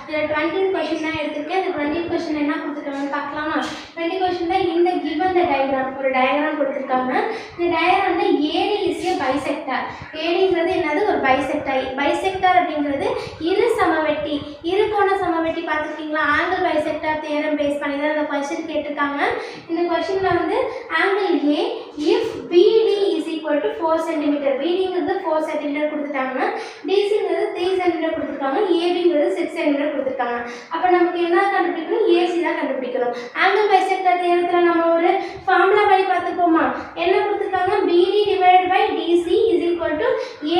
இதில் 20 கொஷின் தான் எடுத்திருக்கேன். இந்த 20 கொஷின் என்ன கொடுத்துருக்காங்கன்னு பார்க்கலாமா? 20 கொஷினில் இந்த கிவன் த டயக்ராம் ஒரு டயக்ராம் கொடுத்துருக்காங்க. இந்த டயக்ராமில் ஏடி இஸ் ஏ பைசெக்டார். ஏடிங்கிறது என்னது? ஒரு பைசெக்டார். பைசெக்டார் அப்படிங்கிறது இரு சமவெட்டி, இரு கோண சமவெட்டி. பார்த்துருக்கீங்களா? ஆங்கிள் பைசெக்டார் தியரம் பேஸ் பண்ணி தான் இந்த கொஷின் கேட்டிருக்காங்க. இந்த கொஷினில் வந்து angle A if BD is equal to 4 centimetre, பிடிங்கிறது 4 சென்டிமீட்டர் கொடுத்துட்டாங்க, டிசிங்கிறது 3 சென்டிமீட்டர் கொடுத்துருக்காங்க, ஏபிங்கிறது 6 சென்டிமீட்டர் கொடுத்துருக்காங்க. அப்போ நமக்கு என்ன கண்டுபிடிக்கணும்? ஏசி தான் கண்டுபிடிக்கணும். ஆங்கிள் பைசெக்டார் தியரத்தில் நம்ம ஒரு ஃபார்முலா படி பார்த்துப்போமா? என்ன கொடுத்துருக்காங்க? BD divided by DC is equal to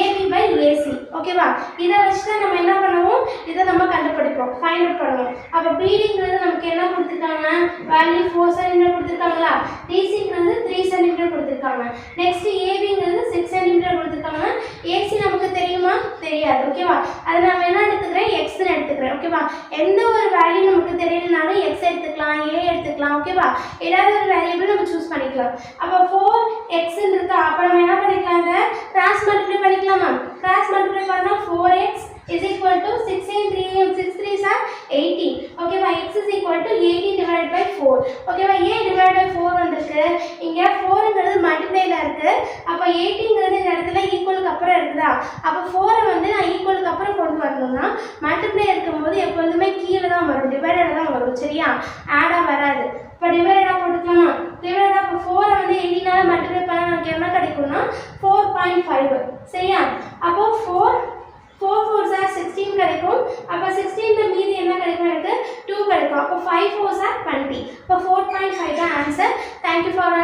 AB by AC. ஓகேவா? இதை வச்சு தான் நம்ம என்ன பண்ணுவோம்? இதை நம்ம கண்டுபிடிப்போம், ஃபைண்ட் அவுட் பண்ணுவோம். அப்போ பிடிங்கிறது நமக்கு என்ன கொடுத்துருக்காங்க? வேல்யூ 4 சென்டிமீட்டர் கொடுத்துருக்காங்களா? டிசிங்கிறது 3 சென்டிமீட்டர் கொடுத்துருக்காங்க. நெக்ஸ்ட் ஏபிங்கிறது 6 சென்டிமீட்டர் கொடுத்துருக்காங்க. ஏசி நமக்கு தெரியுமா? தெரியாது. ஓகேவா? அதை நான் என்ன எடுத்துக்கிறேன்? எக்ஸ்ன்னு எடுத்துக்கிறேன். ஓகேவா? எந்த ஒரு வேல்யூ நமக்கு தெரியலனாலும் எக்ஸ் எடுத்துக்கலாம், ஏ எடுத்துக்கலாம். ஓகேவா? ஏதாவது ஒரு வேரியபிள் நம்ம சூஸ் பண்ணிக்கலாம். அப்போ 4x இருக்கா? அப்போ நம்ம என்ன பண்ணிக்கலாம்? இதை கிராஸ் மல்டிப்ளை பண்ணிக்கலாமா? கிராஸ் மல்டிப்ளை பண்ணால் 4x is equal to 6 and 3 and 6 3s are 18. ஓகேவா? x is equal to 18 divided by 4. ஓகேவா? ஏன் divided by 4 வந்திருக்கு? இங்கே 4ங்கிறது மல்டிப்ளைல இருக்கு. அப்போ 18ங்கிறது இந்த இடத்துல ஈக்குவலுக்கு அப்புறம் இருக்குதா? அப்போ 4 வந்து நான் ஈக்குவலுக்கு அப்புறம் கொண்டு வரணும்னா மல்டிப்ளை இருக்கும்போது எப்பொழுதுமே கீழே தான் வரும், டிவைடட் தான் வரும். சரியா? ஆடாக வராது. இப்போ டிவைடடாக போட்டுக்கலாமா? டிவைடடாக இப்போ 4 வந்து 18ஆல் மல்டிப்ளை பண்ணால் நமக்கு என்ன கிடைக்கும்னா 4.5. சரியா? அப்போ 4 4 4s are 16 கிடைக்கும். அப்போ 16 மீதி என்ன கிடைக்கும்? எனக்கு 2 கிடைக்கும். அப்போ 5 4s are 20. அப்போ 4.5 தான் ஆன்சர். Thank you for